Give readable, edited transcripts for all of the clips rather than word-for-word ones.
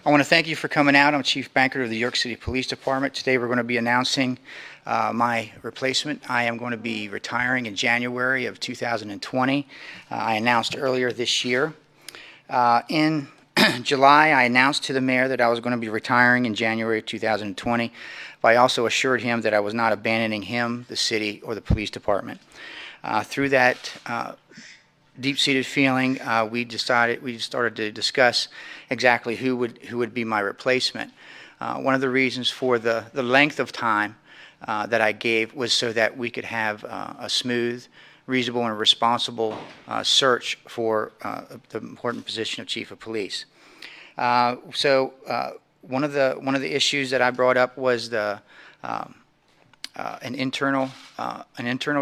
I want to thank you for coming out. I'm Chief Banker of the York City Police Department. Today we're going to be announcing my replacement. I am going to be retiring in January of 2020. I announced earlier this year. In July, I announced to the mayor that I was going to be retiring in January of 2020, but I also assured him that I was not abandoning him, the city, or the police department. Through that deep-seated feeling, we started to discuss exactly who would be my replacement. One of the reasons for the length of time that I gave was so that we could have a smooth, reasonable, and responsible search for the important position of Chief of Police. One of the issues that I brought up was an internal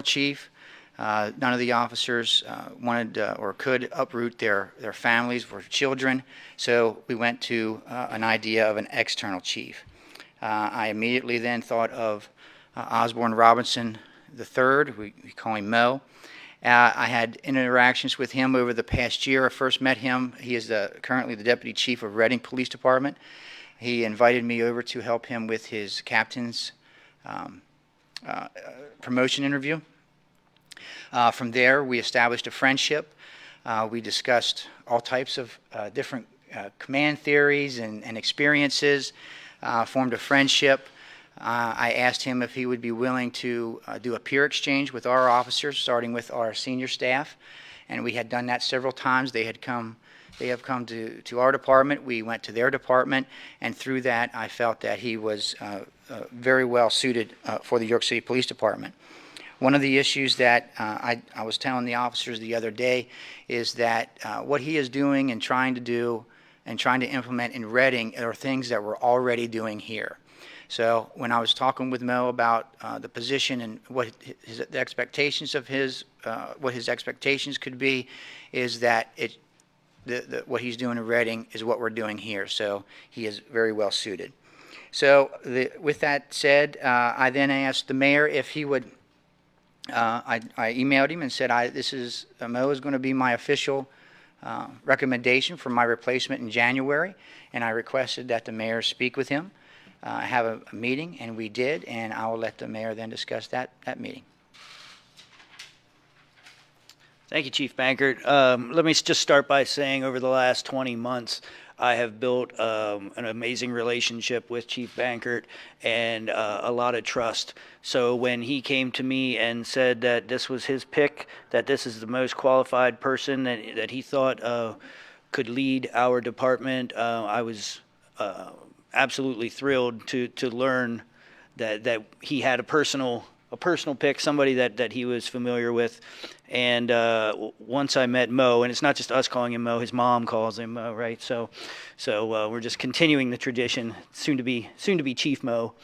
chief. None of the officers wanted or could uproot their families or children, so we went to an idea of an external chief. I immediately then thought of Osborne Robinson III, we call him Mo. I had interactions with him over the past year. I first met him. He is currently the Deputy Chief of Reading Police Department. He invited me over to help him with his captain's promotion interview. From there, we established a friendship. We discussed all types of different command theories and experiences, formed a friendship. I asked him if he would be willing to do a peer exchange with our officers, starting with our senior staff, and we had done that several times. They have come to our department. We went to their department, and through that, I felt that he was very well suited for the York City Police Department. One of the issues that I was telling the officers the other day is that what he is doing and trying to do and trying to implement in Reading are things that we're already doing here. So when I was talking with Mo about the position and what the expectations of what his expectations could be, is that what he's doing in Reading is what we're doing here. So he is very well suited. So with that said, I then asked the mayor if he would. I emailed him and said, Mo is going to be my official recommendation for my replacement in January, and I requested that the mayor speak with him, have a meeting, and we did, and I will let the mayor then discuss that meeting. Thank you, Chief Bankert. Let me just start by saying over the last 20 months, I have built an amazing relationship with Chief Bankert and a lot of trust. So when he came to me and said that this was his pick, that this is the most qualified person that he thought could lead our department, I was absolutely thrilled to learn that he had a personal pick, somebody that he was familiar with. And once I met Mo, and it's not just us calling him Mo, his mom calls him Mo, right? So we're just continuing the tradition, soon to be Chief Mo.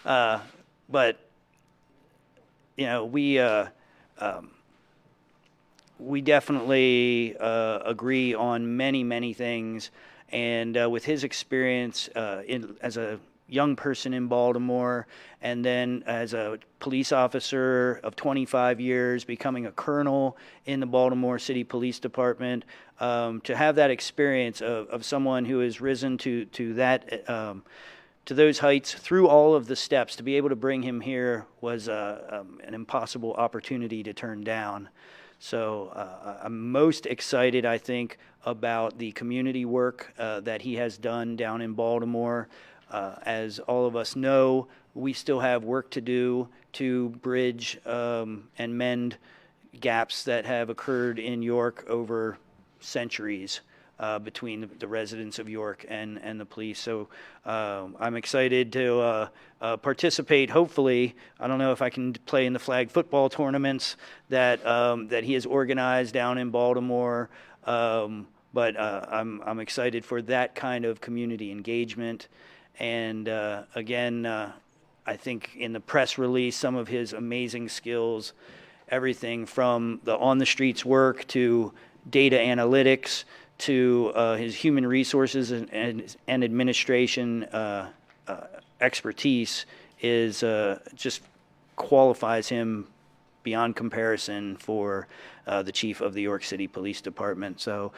But you know, we definitely agree on many things. And with his experience as a young person in Baltimore, and then as a police officer of 25 years, becoming a colonel in the Baltimore City Police Department, to have that experience of someone who has risen to those heights through all of the steps, to be able to bring him here was an impossible opportunity to turn down. So I'm most excited, I think, about the community work that he has done down in Baltimore. As all of us know, we still have work to do to bridge and mend gaps that have occurred in York over centuries between the residents of York and the police. So I'm excited to participate. Hopefully, I don't know if I can play in the flag football tournaments that he has organized down in Baltimore, but I'm excited for that kind of community engagement. And again, I think in the press release, some of his amazing skills, everything from the on-the-streets work to data analytics to his human resources and administration expertise is just qualifies him beyond comparison for the chief of the York City Police Department. So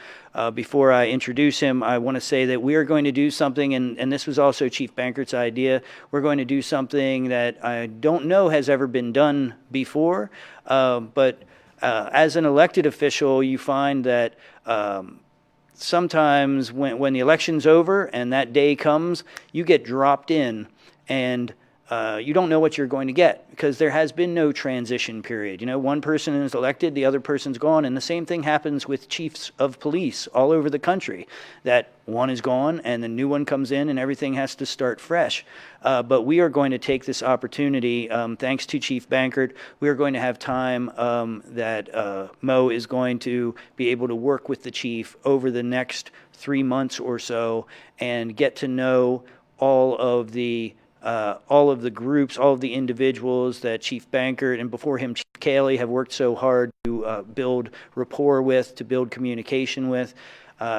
before I introduce him, I want to say that we are going to do something, and this was also Chief Bankert's idea. We're going to do something that I don't know has ever been done before, but as an elected official, you find that sometimes when the election's over and that day comes, you get dropped in and you don't know what you're going to get because there has been no transition period. You know, one person is elected, the other person's gone, and the same thing happens with chiefs of police all over the country, that one is gone and the new one comes in and everything has to start fresh. But we are going to take this opportunity, thanks to Chief Bankert, we are going to have time that Mo is going to be able to work with the chief over the next 3 months or so and get to know all of the groups, all of the individuals that Chief Bankert and before him Chief Cayley have worked so hard to build rapport with, to build communication with.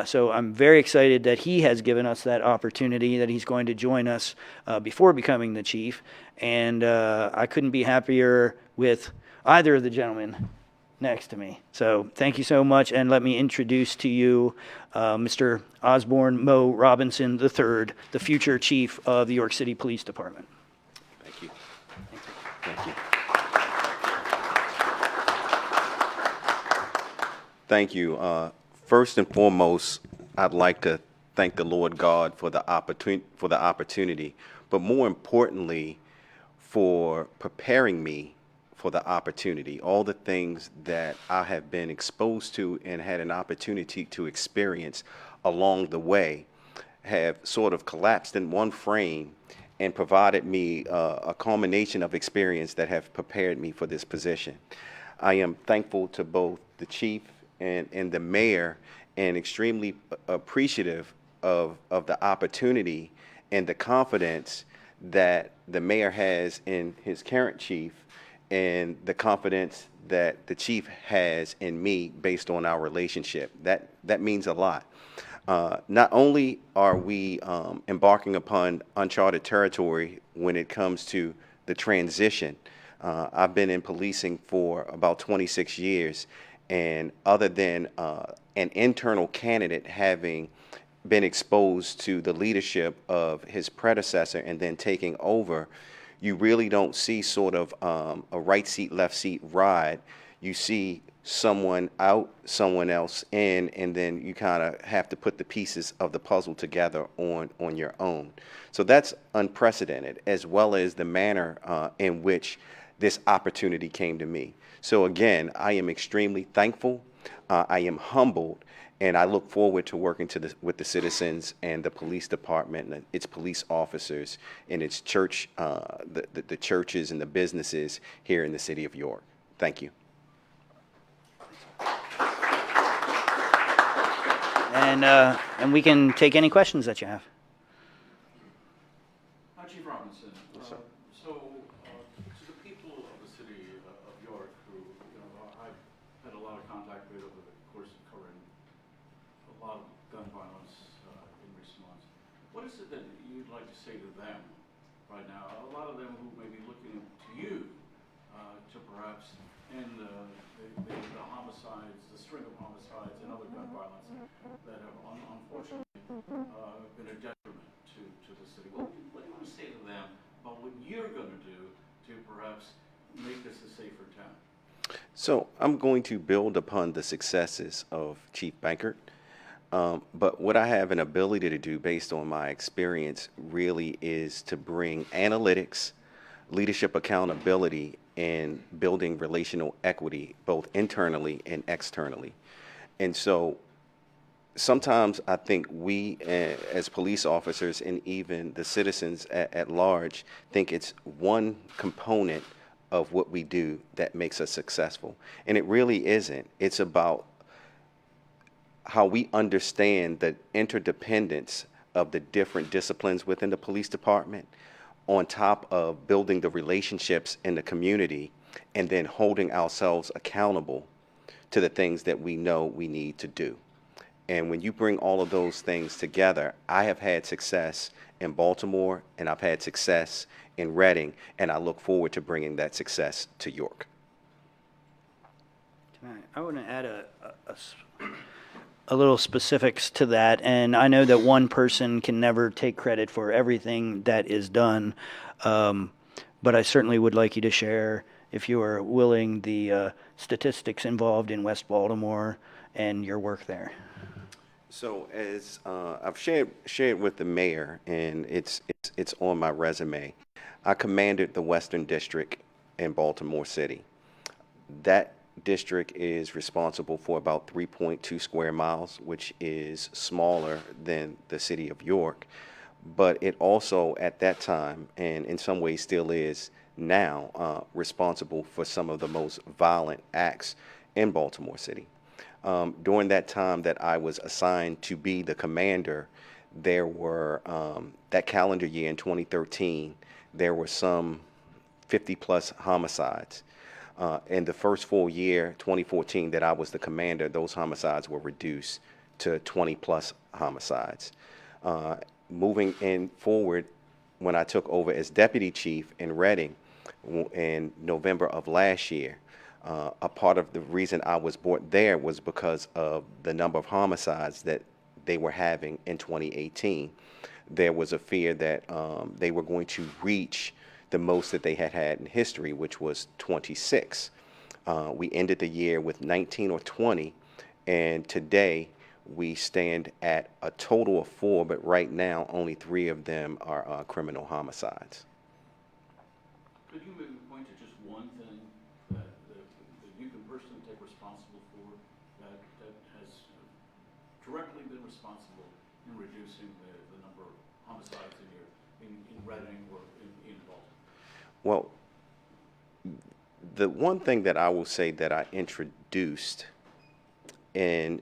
So I'm very excited that he has given us that opportunity, that he's going to join us before becoming the chief. And I couldn't be happier with either of the gentlemen next to me. So thank you so much, and let me introduce to you Mr. Osborne Mo Robinson III, the future chief of the York City Police Department. Thank you. Thank you. Thank you. First and foremost, I'd like to thank the Lord God for the opportunity, but more importantly, for preparing me for the opportunity. All the things that I have been exposed to and had an opportunity to experience along the way have sort of collapsed in one frame and provided me a culmination of experience that have prepared me for this position. I am thankful to both the chief and the mayor, and extremely appreciative of the opportunity and the confidence that the mayor has in his current chief, and the confidence that the chief has in me based on our relationship. That means a lot. Not only are we embarking upon uncharted territory when it comes to the transition. I've been in policing for about 26 years, and other than an internal candidate having been exposed to the leadership of his predecessor and then taking over, you really don't see sort of a right seat, left seat ride. You see someone out, someone else in, and then you kind of have to put the pieces of the puzzle together on your own. So that's unprecedented, as well as the manner in which this opportunity came to me. So again, I am extremely thankful. I am humbled. And I look forward to working with the citizens and the police department and its police officers and its church, the churches and the businesses here in the city of York. Thank you. And we can take any questions that you have. Hi, Chief Robinson. To the people of the city of York, who I've had a lot of contact with over the course of covering a lot of gun violence in recent months, what is it that you'd like to say to them right now? A lot of them who may be looking to you to perhaps end the homicides, the string of homicides and other gun violence that have unfortunately been a detriment to the city. What do you want to say to them about what you're going to do to perhaps make this a safer town? So I'm going to build upon the successes of Chief Bankert. But what I have an ability to do based on my experience really is to bring analytics, leadership accountability, and building relational equity, both internally and externally. And so sometimes I think we as police officers and even the citizens at large think it's one component of what we do that makes us successful. And it really isn't. It's about how we understand the interdependence of the different disciplines within the police department, on top of building the relationships in the community, and then holding ourselves accountable to the things that we know we need to do. And when you bring all of those things together, I have had success in Baltimore, and I've had success in Reading, and I look forward to bringing that success to York. I want to add a little specifics to that, and I know that one person can never take credit for everything that is done, but I certainly would like you to share, if you are willing, the statistics involved in West Baltimore and your work there. So as I've shared with the mayor, and it's on my resume, I commanded the Western District in Baltimore City. That district is responsible for about 3.2 square miles, which is smaller than the city of York, but it also at that time, and in some ways still is now, responsible for some of the most violent acts in Baltimore City. During that time that I was assigned to be the commander, there were, that calendar year in 2013, there were some 50 plus homicides. In the first full year, 2014, that I was the commander, those homicides were reduced to 20 plus homicides. Moving in forward, when I took over as deputy chief in Reading in November of last year, a part of the reason I was brought there was because of the number of homicides that they were having in 2018. There was a fear that they were going to reach the most that they had had in history, which was 26. We ended the year with 19 or 20, and today we stand at a total of 4, but right now only 3 of them are criminal homicides. Could you maybe point to just one thing that you can personally take responsible for that has directly been responsible in reducing the number of homicides in Reading or in Baltimore? Well, the one thing that I will say that I introduced in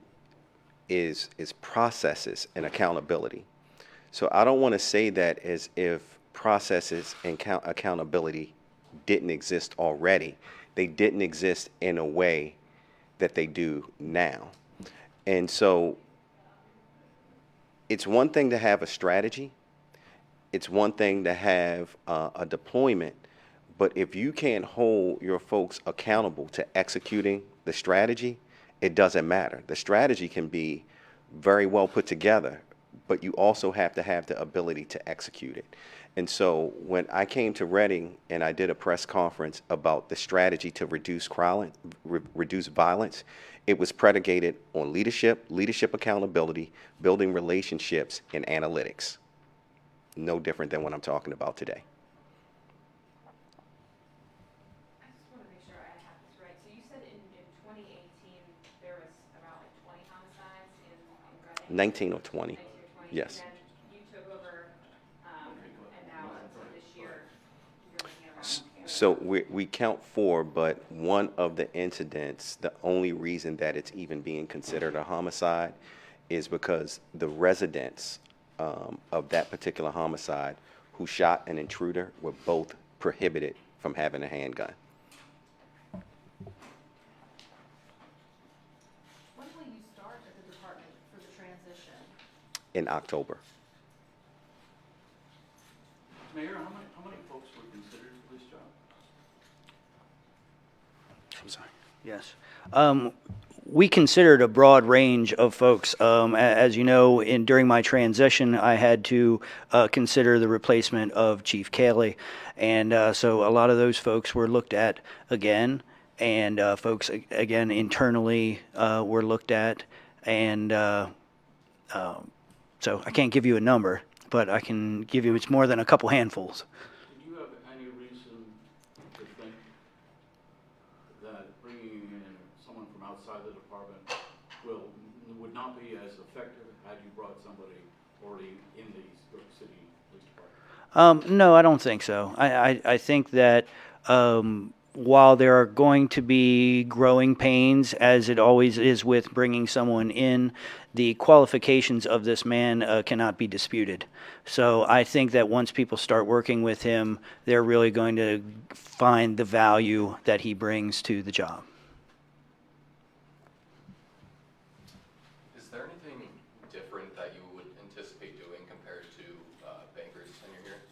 is processes and accountability. So I don't want to say that as if processes and accountability didn't exist already. They didn't exist in a way that they do now. And so it's one thing to have a strategy. It's one thing to have a deployment. But if you can't hold your folks accountable to executing the strategy, it doesn't matter. The strategy can be very well put together, but you also have to have the ability to execute it. And so when I came to Reading and I did a press conference about the strategy to reduce violence, it was predicated on leadership accountability, building relationships, and analytics. No different than what I'm talking about today. I just want to make sure I have this right. So you said in 2018 there was about like 20 homicides in Reading? 19 or 20. 19 or 20. Yes. And then you took over, and now until this year, you're looking around. So we count 4, but one of the incidents, the only reason that it's even being considered a homicide is because the residents of that particular homicide who shot an intruder were both prohibited from having a handgun. When will you start at the department for the transition? In October. Mayor, how many folks were considered for this job? I'm sorry. Yes. We considered a broad range of folks. As you know, during my transition, I had to consider the replacement of Chief Cayley. And so a lot of those folks were looked at again, and folks, again, internally were looked at. And so I can't give you a number, but I can give you it's more than a couple handfuls. Did you have any reason to think that bringing in someone from outside the department would not be as effective had you brought somebody already in the York City Police Department? No, I don't think so. I think that while there are going to be growing pains, as it always is with bringing someone in, the qualifications of this man cannot be disputed. So I think that once people start working with him, they're really going to find the value that he brings to the job. Is there anything different that you would anticipate doing compared to Banker's tenure here?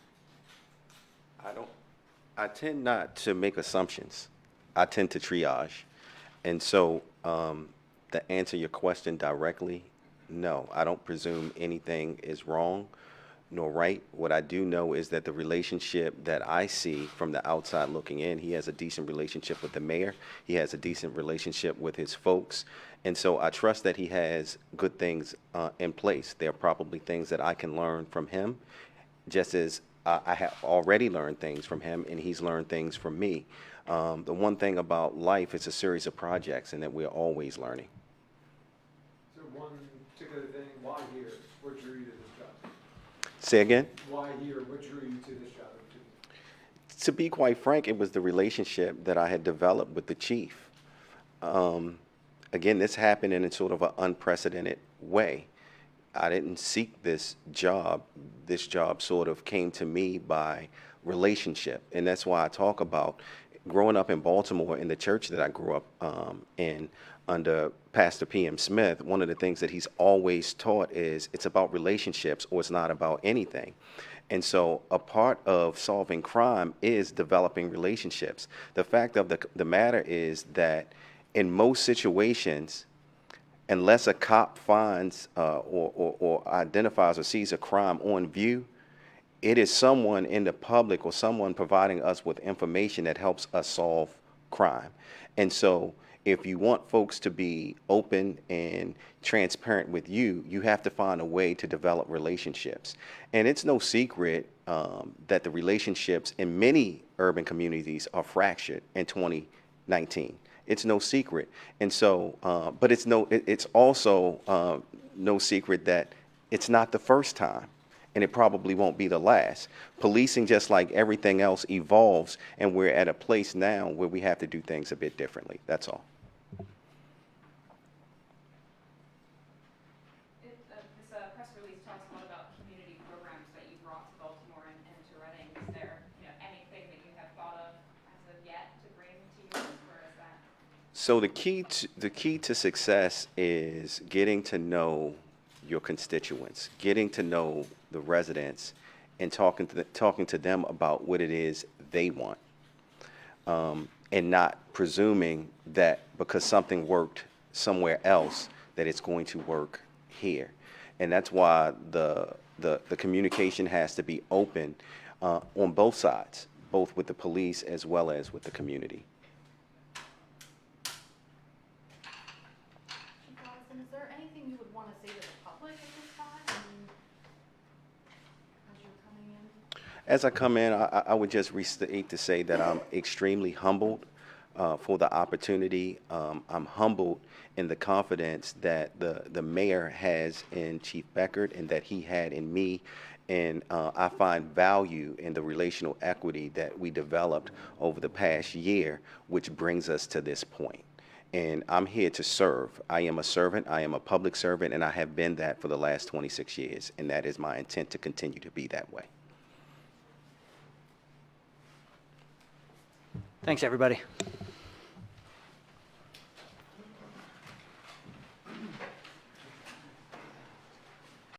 I tend not to make assumptions. I tend to triage. And so, to answer your question directly, no, I don't presume anything is wrong nor right. What I do know is that the relationship that I see from the outside looking in, he has a decent relationship with the mayor. He has a decent relationship with his folks. And so I trust that he has good things in place. There are probably things that I can learn from him, just as I have already learned things from him and he's learned things from me. The one thing about life, it's a series of projects and that we're always learning. So one particular thing, why here? What drew you to this job? Say again? Why here? What drew you to this job? To be quite frank, it was the relationship that I had developed with the chief. Again, this happened in a sort of an unprecedented way. I didn't seek this job. This job sort of came to me by relationship. And that's why I talk about growing up in Baltimore in the church that I grew up in under Pastor P.M. Smith. One of the things that he's always taught is it's about relationships or it's not about anything. And so a part of solving crime is developing relationships. The fact of the matter is that in most situations, unless a cop finds or identifies or sees a crime on view, it is someone in the public or someone providing us with information that helps us solve crime. And so if you want folks to be open and transparent with you, you have to find a way to develop relationships. And it's no secret that the relationships in many urban communities are fractured in 2019. It's no secret. And so, but it's also no secret that it's not the first time, and it probably won't be the last. Policing, just like everything else, evolves, and we're at a place now where we have to do things a bit differently. That's all. This press release talks a lot about community programs that you brought to Baltimore and to Reading. Is there anything that you have thought of as of yet to bring to yours, or is that? So the key to success is getting to know your constituents, getting to know the residents, and talking to them about what it is they want, and not presuming that because something worked somewhere else that it's going to work here. And that's why the communication has to be open on both sides, both with the police as well as with the community. Allison, is there anything you would want to say to the public at this time as you're coming in? As I come in, I would just restate to say that I'm extremely humbled for the opportunity. I'm humbled in the confidence that the mayor has in Chief Beckert and that he had in me. And I find value in the relational equity that we developed over the past year, which brings us to this point. And I'm here to serve. I am a servant. I am a public servant, and I have been that for the last 26 years. And that is my intent to continue to be that way. Thanks, everybody.